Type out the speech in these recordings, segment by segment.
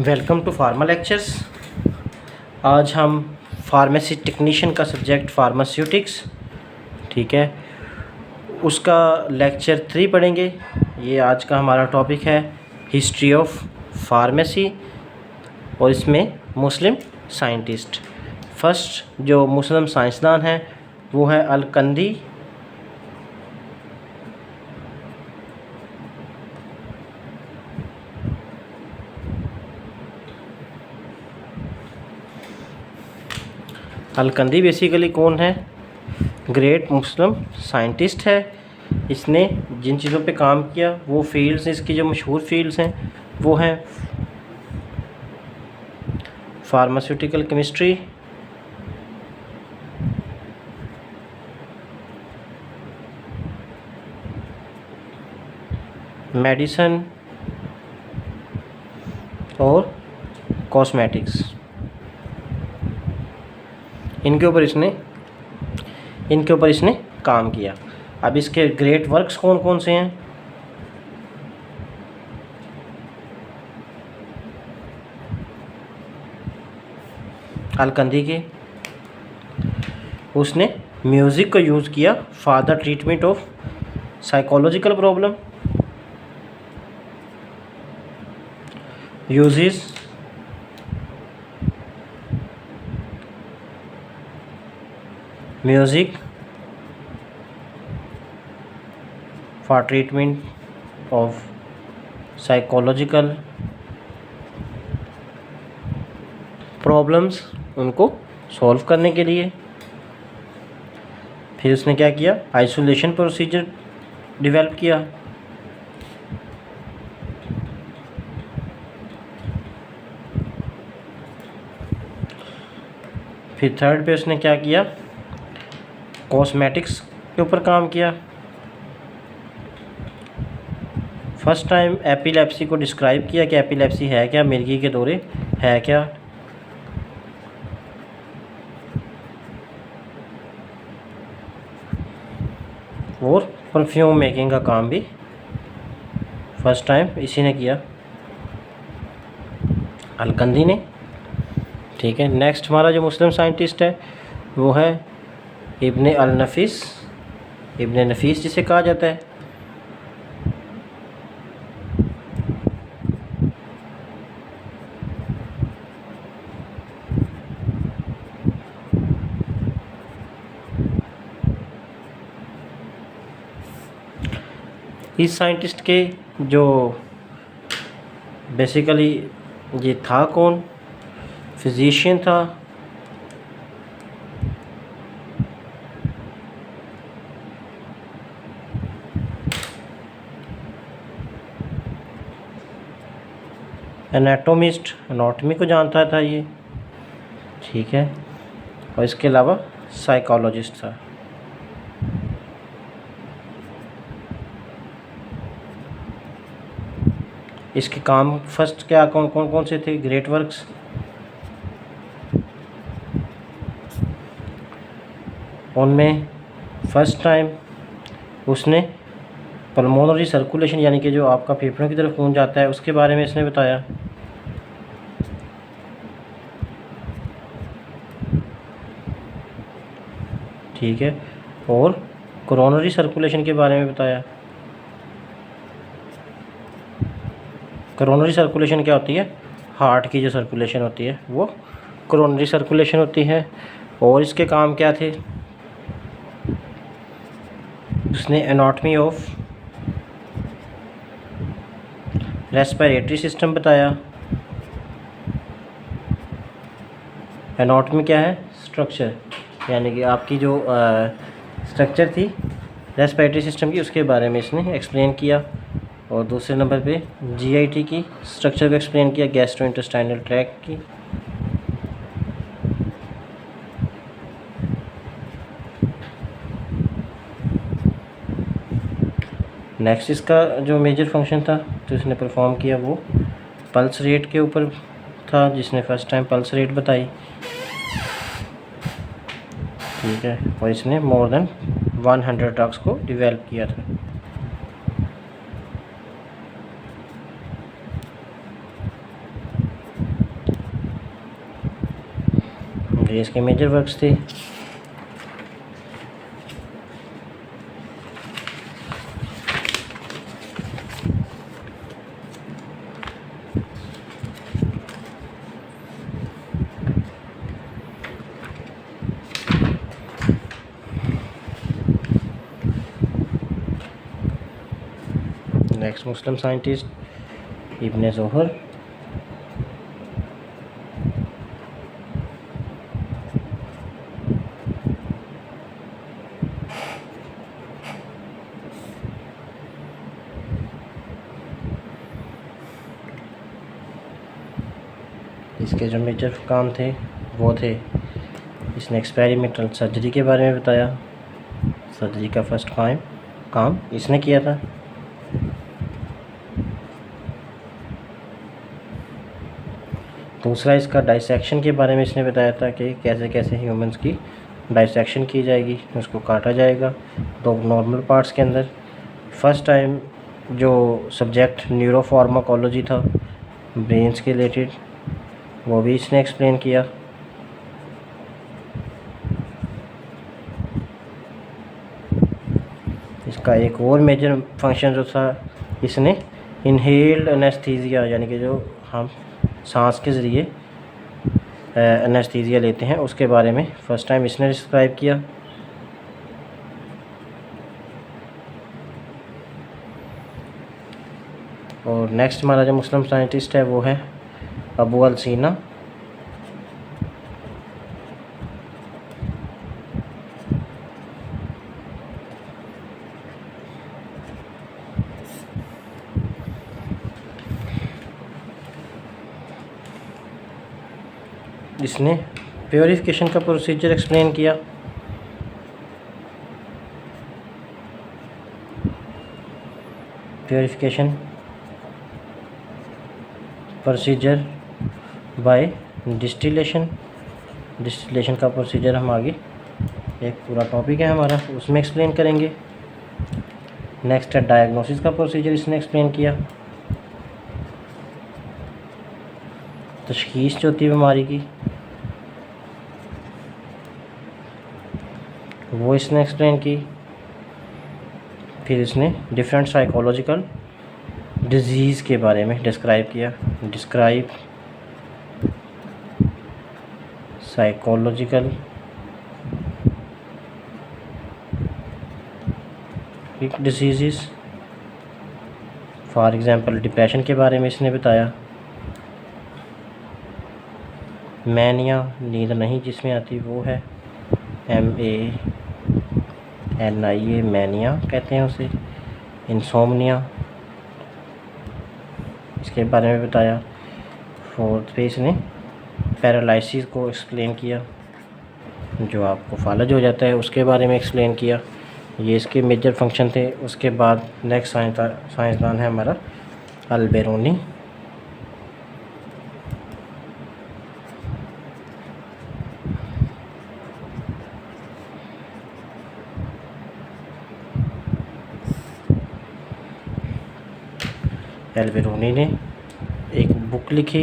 Welcome to pharma lectures. आज हम pharmacy technician का सब्जेक्ट फार्मास्यूटिक्स, ठीक है, उसका लेक्चर 3 पढ़ेंगे। ये आज का हमारा टॉपिक है हिस्ट्री ऑफ फार्मेसी और इसमें मुस्लिम साइंटिस्ट। फर्स्ट जो मुस्लिम साइंसदान है वो है अलकंदी। अलकंदी बेसिकली कौन है? ग्रेट मुस्लिम साइंटिस्ट है। इसने जिन चीज़ों पे काम किया वो फील्ड्स, इसकी जो मशहूर फील्ड्स हैं वो हैं फार्मास्यूटिकल केमिस्ट्री, मेडिसिन और कॉस्मेटिक्स। इनके ऊपर इसने काम किया। अब इसके ग्रेट वर्क्स कौन कौन से हैं? अलकंदी के, उसने म्यूज़िक को यूज़ किया for the treatment of psychological problem. Uses music for treatment of psychological problems, उनको सॉल्व करने के लिए। फिर उसने क्या किया? आइसोलेशन प्रोसीजर डेवलप किया। फिर थर्ड पे उसने क्या किया? कॉस्मेटिक्स के ऊपर काम किया। फर्स्ट टाइम एपिलेप्सी को डिस्क्राइब किया कि एपिलेप्सी है क्या, मिर्गी के दौरे है क्या। और परफ्यूम मेकिंग का काम भी फर्स्ट टाइम इसी ने किया, अलकंदी ने। ठीक है, नेक्स्ट हमारा जो मुस्लिम साइंटिस्ट है वो है इब्ने अल नफीस। इब्ने नफीस जिसे कहा जाता है। इस साइंटिस्ट के जो बेसिकली ये था कौन? फिजिशियन था। एनाटोमिस्ट, एनाटॉमी को जानता था ये, ठीक है, और इसके अलावा साइकोलॉजिस्ट था। इसके काम फर्स्ट क्या कौन कौन कौन से थे? ग्रेट वर्क्स, उनमें फर्स्ट टाइम उसने पल्मोनरी सर्कुलेशन, यानी कि जो आपका फेफड़ों की तरफ खून जाता है, उसके बारे में इसने बताया। ठीक है, और कोरोनरी सर्कुलेशन के बारे में बताया। कोरोनरी सर्कुलेशन क्या होती है? हार्ट की जो सर्कुलेशन होती है वो कोरोनरी सर्कुलेशन होती है। और इसके काम क्या थे? उसने एनाटॉमी ऑफ रेस्पिरेटरी सिस्टम बताया। एनाटॉमी क्या है? स्ट्रक्चर, यानी कि आपकी जो स्ट्रक्चर थी रेस्पिरेटरी सिस्टम की, उसके बारे में इसने एक्सप्लेन किया। और दूसरे नंबर पे जीआईटी की स्ट्रक्चर को एक्सप्लेन किया, गैस्ट्रोइंटेस्टाइनल ट्रैक्ट की। नेक्स्ट इसका जो मेजर फंक्शन था तो इसने परफॉर्म किया वो पल्स रेट के ऊपर था, जिसने फर्स्ट टाइम पल्स रेट बताई। ठीक है, और इसने मोर देन 100 ड्रग्स को डेवलप किया था। ये इसके मेजर वर्क्स थे। नेक्स्ट मुस्लिम साइंटिस्ट इब्न ज़ोहर। इसके जो मेजर काम थे वो थे, इसने एक्सपेरिमेंटल सर्जरी के बारे में बताया। सर्जरी का फर्स्ट काम इसने किया था। दूसरा इसका डाइसेक्शन के बारे में इसने बताया था कि कैसे कैसे ह्यूमंस की डाइसेक्शन की जाएगी, उसको काटा जाएगा दो नॉर्मल पार्ट्स के अंदर। फर्स्ट टाइम जो सब्जेक्ट न्यूरोफार्माकोलॉजी था ब्रेन्स के रिलेटेड, वो भी इसने एक्सप्लेन किया। इसका एक और मेजर फंक्शन जो था, इसने इनहेल्ड एनेस्थीसिया, यानी कि जो हम सांस के ज़रिए एनेस्थीसिया लेते हैं, उसके बारे में फ़र्स्ट टाइम इसने डिस्क्राइब किया। और नेक्स्ट हमारा जो मुस्लिम साइंटिस्ट है वो है अबू अल सीना। इसने प्योरिफिकेशन का प्रोसीजर एक्सप्लेन किया। Purification procedure bye distillation. Distillation का प्रोसीजर हम आगे एक पूरा टॉपिक है हमारा, उसमें एक्सप्लेन करेंगे। नेक्स्ट है डायग्नोसिस का प्रोसीजर, इसने एक्सप्लेन किया। तशखीस जो होती है बीमारी की वो इसने एक्सप्लेन की। फिर इसने डिफरेंट साइकोलॉजिकल डिजीज़ के बारे में डिस्क्राइब किया। Describe psychological disease, for example depression के बारे में इसने बताया। मैनिया, नींद नहीं जिसमें आती, वो है MANIA, मैनिया कहते हैं उसे। इंसोमनिया, इसके बारे में बताया। फोर्थ पे इसने पैरालिसिस को एक्सप्लेन किया, जो आपको फालज हो जाता है, उसके बारे में एक्सप्लेन किया। ये इसके मेजर फंक्शन थे। उसके बाद नेक्स्ट साइंसदान है हमारा अल-बेरूनी। अल-बेरूनी ने एक बुक लिखी,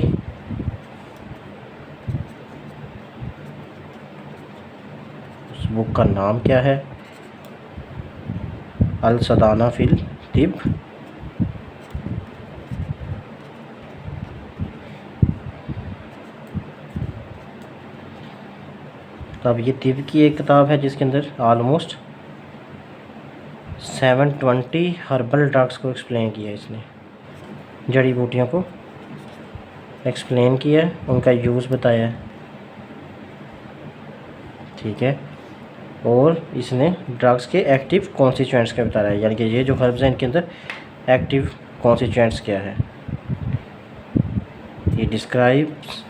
उस बुक का नाम क्या है? अल-सदाना फिल तिब। तब ये तिब की एक किताब है जिसके अंदर ऑलमोस्ट 720 हर्बल ड्रग्स को एक्सप्लेन किया। इसने जड़ी बूटियों को एक्सप्लेन किया, उनका यूज़ बताया है, ठीक है। और इसने ड्रग्स के एक्टिव कॉन्स्टिट्यूएंट्स का बताया है, यानी कि ये जो हर्ब्स हैं इनके अंदर एक्टिव कॉन्स्टिट्यूएंट्स क्या है। ये describes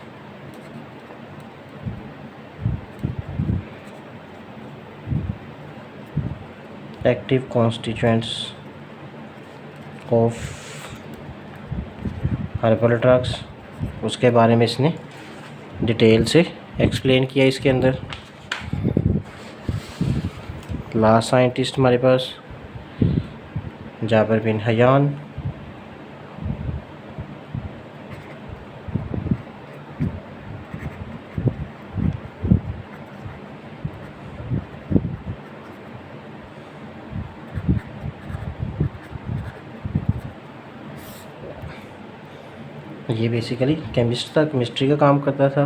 active constituents of herbal drugs, उसके बारे में इसने डिटेल से एक्सप्लेन किया इसके अंदर। लास्ट साइंटिस्ट हमारे पास जाबिर बिन हयान। ये बेसिकली केमिस्ट था, केमिस्ट्री का काम करता था।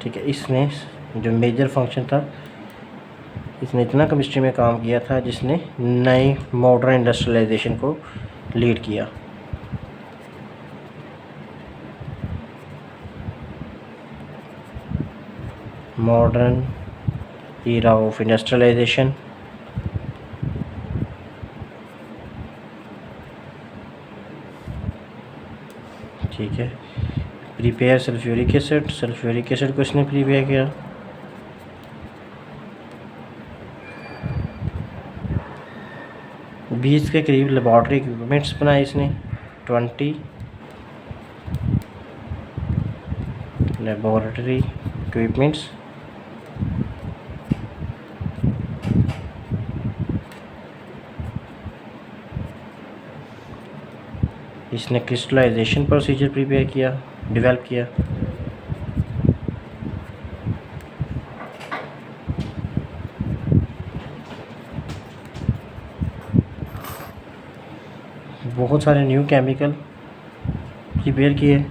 ठीक है, इसने जो मेजर फंक्शन था, इसने इतना केमिस्ट्री में काम किया था जिसने नई मॉडर्न इंडस्ट्रियलाइजेशन को लीड किया। Modern era of industrialization। ठीक है, prepare sulphuric acid, sulphuric acid को इसने प्रिपेयर किया। बीस के करीब लेबॉर्ट्री इक्विपमेंट्स बनाए इसने, 20 लेबॉर्ट्री इक्विपमेंट्स। इसने क्रिस्टलाइजेशन प्रोसीजर प्रिपेयर किया, डेवलप किया। बहुत सारे न्यू केमिकल प्रिपेयर किए।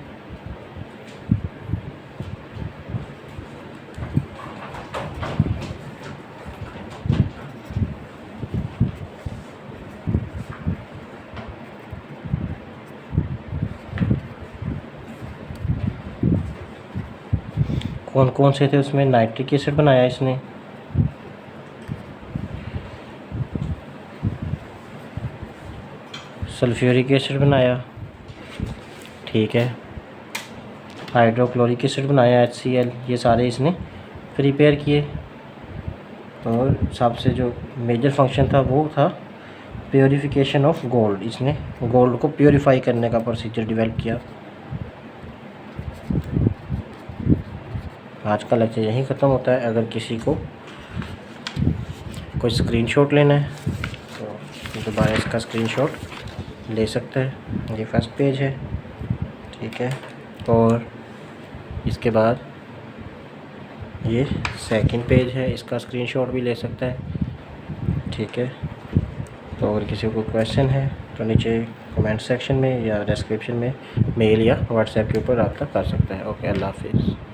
कौन कौन से थे उसमें? नाइट्रिक एसिड बनाया इसने, सल्फ्यूरिक एसिड बनाया, ठीक है, हाइड्रोक्लोरिक एसिड बनाया, HCl, ये सारे इसने प्रिपेयर किए। और सबसे जो मेजर फंक्शन था वो था प्योरीफिकेशन ऑफ गोल्ड। इसने गोल्ड को प्योरीफाई करने का प्रोसीजर डेवलप किया। आज का लेक्चर यहीं ख़त्म होता है। अगर किसी को कोई स्क्रीनशॉट लेना है तो दोबारा इसका स्क्रीनशॉट ले सकता है। ये फर्स्ट पेज है, ठीक है, और इसके बाद ये सेकंड पेज है, इसका स्क्रीनशॉट भी ले सकता है, ठीक है। तो अगर किसी को क्वेश्चन है तो नीचे कमेंट सेक्शन में या डिस्क्रिप्शन में मेल या व्हाट्सएप के ऊपर रब्ता कर सकता है। ओके, अल्लाह हाफिज़।